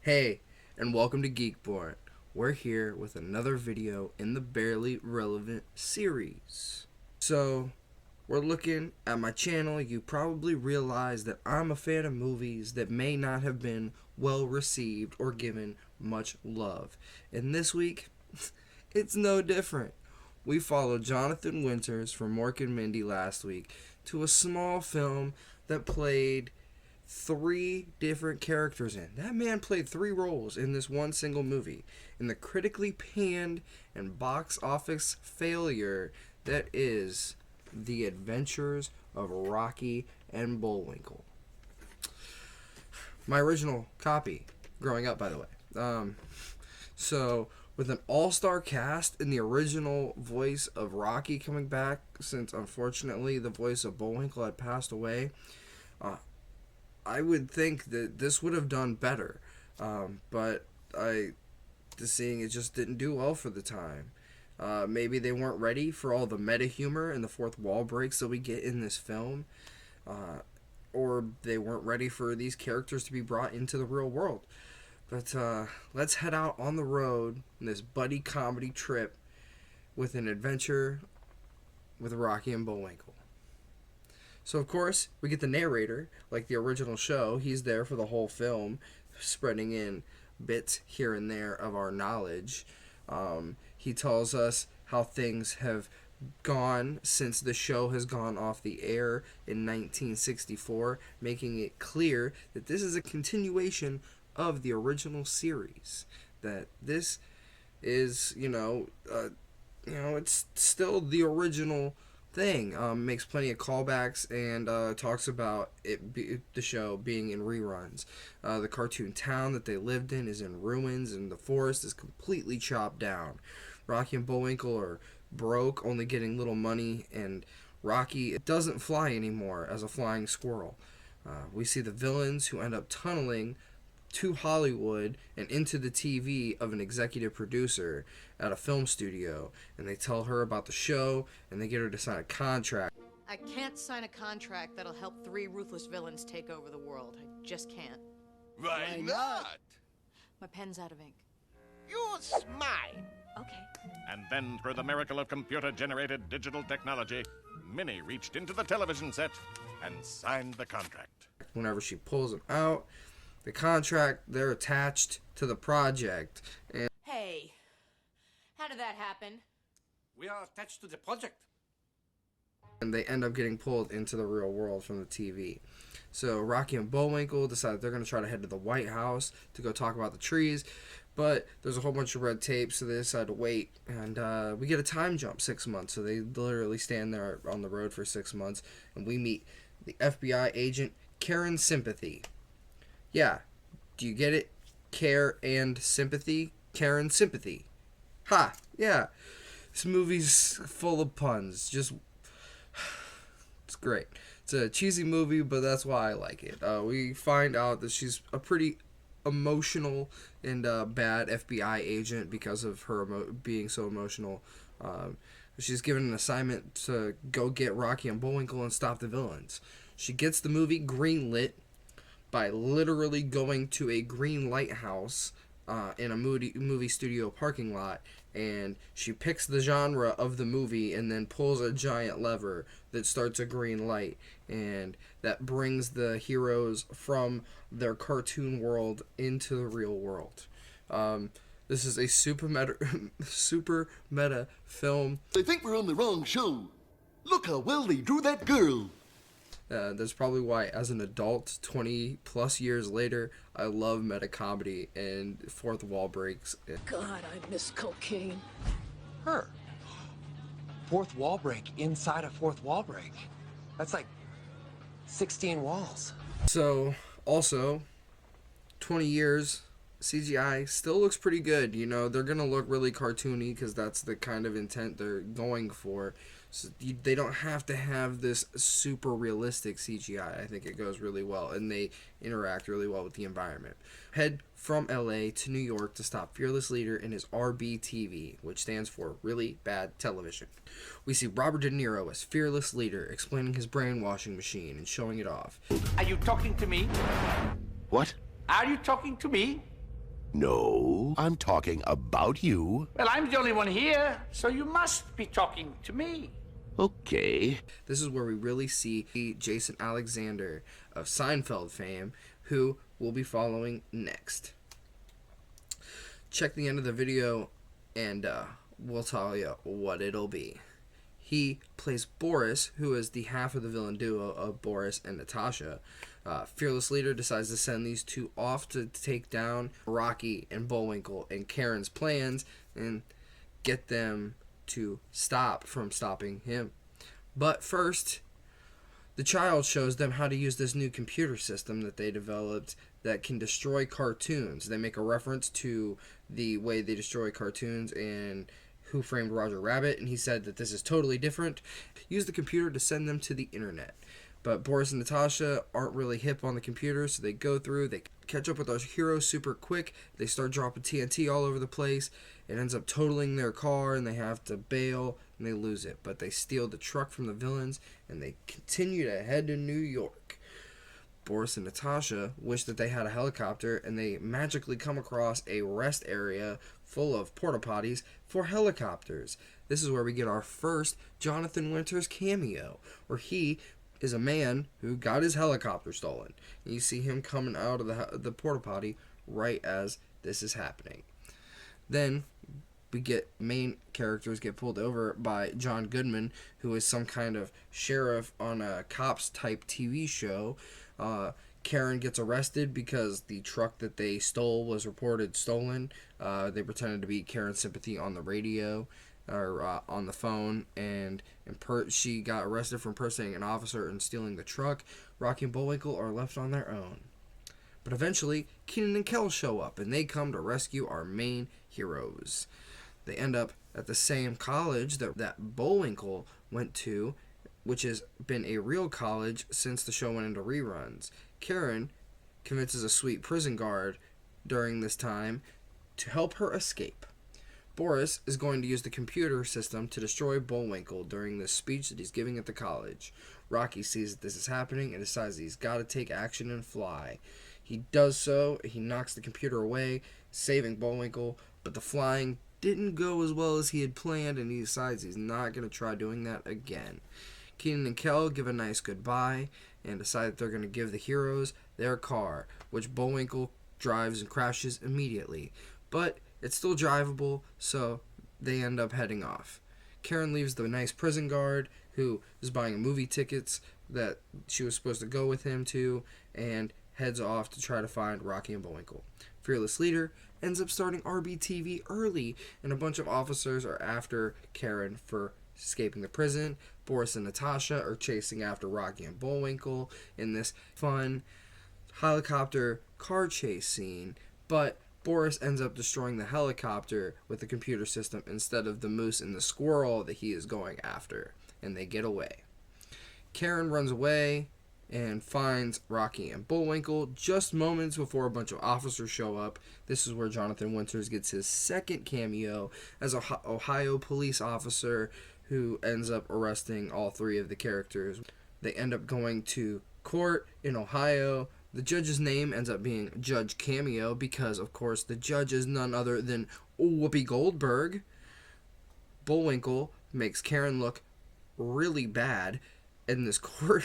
Hey, and welcome to Geekborn. We're here with another video in the Barely Relevant series. So, we're looking at my channel. You probably realize that I'm a fan of movies that may not have been well received or given much love. And this week, it's no different. We followed Jonathan Winters from Mork and Mindy last week to a small film that played 3 different characters in. That man played 3 roles in this one single movie. In the critically panned and box office failure that is The Adventures of Rocky and Bullwinkle. My original copy, growing up, by the way. So, with an all-star cast and the original voice of Rocky coming back, since unfortunately the voice of Bullwinkle had passed away, I would think that this would have done better, but seeing it just didn't do well for the time. Maybe they weren't ready for all the meta humor and the fourth wall breaks that we get in this film, or they weren't ready for these characters to be brought into the real world. But let's head out on the road in this buddy comedy trip with an adventure with Rocky and Bullwinkle. So, of course, we get the narrator, like the original show. He's there for the whole film, spreading in bits here and there of our knowledge. He tells us how things have gone since the show has gone off the air in 1964, making it clear that this is a continuation of the original series. That this is, it's still the original thing. Makes plenty of callbacks and talks about the show being in reruns. The cartoon town that they lived in is in ruins, and the forest is completely chopped down. Rocky and Bullwinkle are broke, only getting little money, and Rocky doesn't fly anymore as a flying squirrel. We see the villains who end up tunneling to Hollywood and into the TV of an executive producer at a film studio, and they tell her about the show, and they get her to sign a contract. I can't sign a contract that'll help 3 ruthless villains take over the world. I just can't. Why not? My pen's out of ink. Use mine. Okay. And then, through the miracle of computer-generated digital technology, Minnie reached into the television set and signed the contract. Whenever she pulls them out, the contract, they're attached to the project. And Hey, how did that happen? We are attached to the project. they end up getting pulled into the real world from the TV. So Rocky and Bullwinkle decide they're going to try to head to the White House to go talk about the trees. But there's a whole bunch of red tape, so they decide to wait. And we get a time jump, 6 months. So they literally stand there on the road for 6 months. And we meet the FBI agent, Karen Sympathy. Yeah, do you get it? Care and sympathy? Karen Sympathy. Ha! Yeah. This movie's full of puns. It's great. It's a cheesy movie, but that's why I like it. We find out that she's a pretty emotional and bad FBI agent because of her being so emotional. She's given an assignment to go get Rocky and Bullwinkle and stop the villains. She gets the movie greenlit by literally going to a green lighthouse in a movie studio parking lot, and she picks the genre of the movie and then pulls a giant lever that starts a green light, and that brings the heroes from their cartoon world into the real world. This is a super meta film. I think we're on the wrong show. Look how well they drew that girl. That's probably why, as an adult, 20 plus years later, I love meta comedy and fourth wall breaks. God, I miss cocaine. Her. Fourth wall break inside a fourth wall break. That's like 16 walls. So, also, 20 years, CGI still looks pretty good. You know, they're going to look really cartoony because that's the kind of intent they're going for. So they don't have to have this super realistic CGI. I think it goes really well, and they interact really well with the environment. Head from LA to New York to stop Fearless Leader in his RBTV, which stands for Really Bad Television. We see Robert De Niro as Fearless Leader explaining his brainwashing machine and showing it off. Are you talking to me? What? Are you talking to me? No, I'm talking about you. Well, I'm the only one here, so you must be talking to me. Okay. This is where we really see Jason Alexander of Seinfeld fame, who we'll be following next. Check the end of the video and we'll tell you what it'll be. He plays Boris, who is the half of the villain duo of Boris and Natasha. Fearless Leader decides to send these two off to take down Rocky and Bullwinkle and Karen's plans and get them to stop from stopping him. But first, the child shows them how to use this new computer system that they developed that can destroy cartoons. They make a reference to the way they destroy cartoons in Who Framed Roger Rabbit, and he said that this is totally different. Use the computer to send them to the internet. But Boris and Natasha aren't really hip on the computer, so they go through, they catch up with our heroes super quick, they start dropping TNT all over the place, it ends up totaling their car, and they have to bail, and they lose it. But they steal the truck from the villains, and they continue to head to New York. Boris and Natasha wish that they had a helicopter, and they magically come across a rest area full of porta potties for helicopters. This is where we get our first Jonathan Winters cameo, where he is a man who got his helicopter stolen. And you see him coming out of the porta potty right as this is happening. Then we get main characters get pulled over by John Goodman, who is some kind of sheriff on a cops type TV show. Karen gets arrested because the truck that they stole was reported stolen. They pretended to be Karen's sympathy on the radio or on the phone, and she got arrested for impersonating an officer and stealing the truck. Rocky and Bullwinkle are left on their own. But eventually, Kenan and Kel show up, and they come to rescue our main heroes. They end up at the same college that Bullwinkle went to, which has been a real college since the show went into reruns. Karen convinces a sweet prison guard during this time to help her escape. Boris is going to use the computer system to destroy Bullwinkle during this speech that he's giving at the college. Rocky sees that this is happening and decides that he's got to take action and fly. He does so, he knocks the computer away, saving Bullwinkle, but the flying didn't go as well as he had planned, and he decides he's not going to try doing that again. Kenan and Kel give a nice goodbye and decide that they're going to give the heroes their car, which Bullwinkle drives and crashes immediately. But it's still drivable, so they end up heading off. Karen leaves the nice prison guard who is buying movie tickets that she was supposed to go with him to, and heads off to try to find Rocky and Bullwinkle. Fearless Leader ends up starting RBTV early, and a bunch of officers are after Karen for escaping the prison. Boris and Natasha are chasing after Rocky and Bullwinkle in this fun helicopter car chase scene, but Boris ends up destroying the helicopter with the computer system instead of the moose and the squirrel that he is going after, and they get away. Karen runs away and finds Rocky and Bullwinkle just moments before a bunch of officers show up. This is where Jonathan Winters gets his second cameo as an Ohio police officer who ends up arresting all three of the characters. They end up going to court in Ohio. The judge's name ends up being Judge Cameo because, of course, the judge is none other than Whoopi Goldberg. Bullwinkle makes Karen look really bad in this court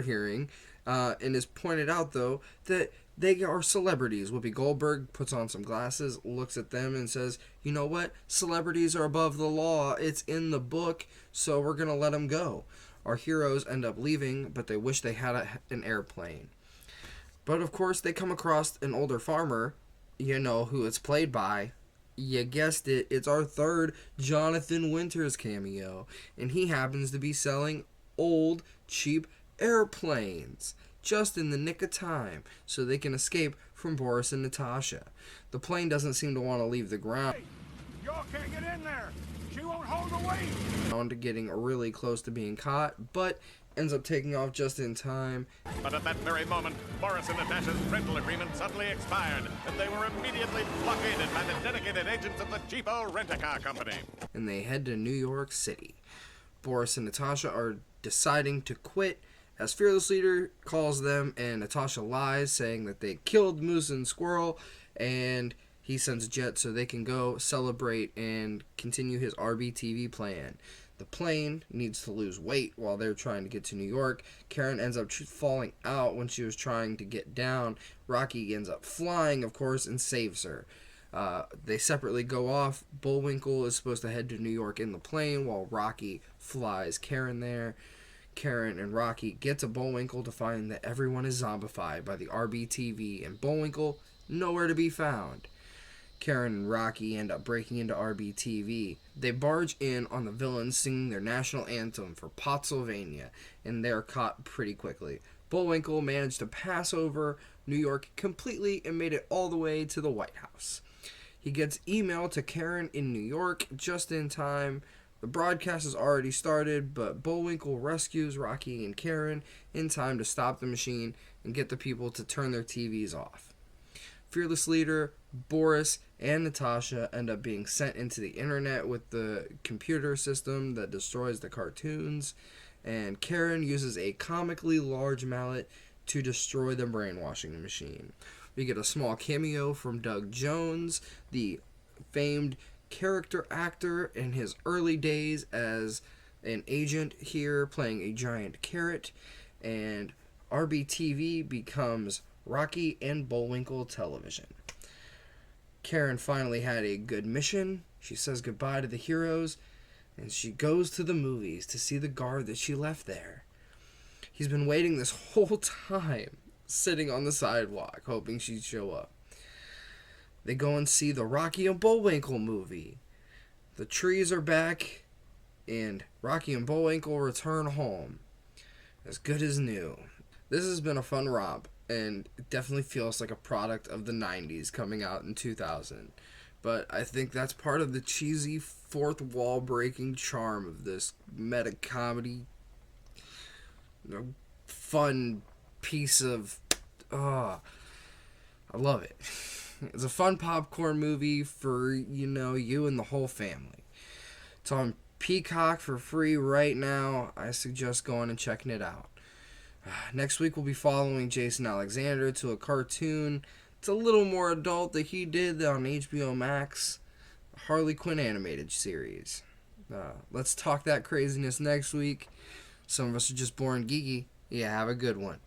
hearing, and is pointed out, though, that they are celebrities. Whoopi Goldberg puts on some glasses, looks at them, and says, you know what? Celebrities are above the law. It's in the book, so we're going to let them go. Our heroes end up leaving, but they wish they had an airplane. But, of course, they come across an older farmer, you know who it's played by. You guessed it, it's our third Jonathan Winters cameo, and he happens to be selling old, cheap airplanes just in the nick of time so they can escape from Boris and Natasha. The plane doesn't seem to want to leave the ground. Hey, y'all can't get in there. She won't hold the weight. On to getting really close to being caught, but ends up taking off just in time. But at that very moment, Boris and Natasha's rental agreement suddenly expired, and they were immediately blockaded by the dedicated agents of the cheapo rent-a-car company. And they head to New York City. Boris and Natasha are deciding to quit as Fearless Leader calls them, and Natasha lies, saying that they killed Moose and Squirrel, and he sends a jet so they can go celebrate and continue his RBTV plan. The plane needs to lose weight while they're trying to get to New York. Karen ends up falling out when she was trying to get down. Rocky ends up flying, of course, and saves her. They separately go off. Bullwinkle is supposed to head to New York in the plane while Rocky flies Karen there. Karen and Rocky get to Bullwinkle to find that everyone is zombified by the RBTV, and Bullwinkle nowhere to be found. Karen and Rocky end up breaking into RBTV. They barge in on the villains singing their national anthem for Pottsylvania, and they're caught pretty quickly. Bullwinkle managed to pass over New York completely and made it all the way to the White House. He gets email to Karen in New York just in time. The broadcast has already started, but Bullwinkle rescues Rocky and Karen in time to stop the machine and get the people to turn their TVs off. Fearless leader Boris and Natasha end up being sent into the internet with the computer system that destroys the cartoons, and Karen uses a comically large mallet to destroy the brainwashing machine. We get a small cameo from Doug Jones, the famed character actor in his early days as an agent here, playing a giant carrot, and RBTV becomes Rocky and Bullwinkle Television. Karen finally had a good mission. She says goodbye to the heroes, and she goes to the movies to see the guard that she left there. He's been waiting this whole time, sitting on the sidewalk, hoping she'd show up. They go and see the Rocky and Bullwinkle movie. The trees are back, and Rocky and Bullwinkle return home, as good as new. This has been a fun romp, and it definitely feels like a product of the 90s coming out in 2000. But I think that's part of the cheesy fourth wall breaking charm of this meta comedy, fun piece of, I love it. It's a fun popcorn movie for, you and the whole family. It's on Peacock for free right now. I suggest going and checking it out. Next week we'll be following Jason Alexander to a cartoon. It's a little more adult that he did on HBO Max, Harley Quinn animated series. Let's talk that craziness next week. Some of us are just born geeky. Yeah, have a good one.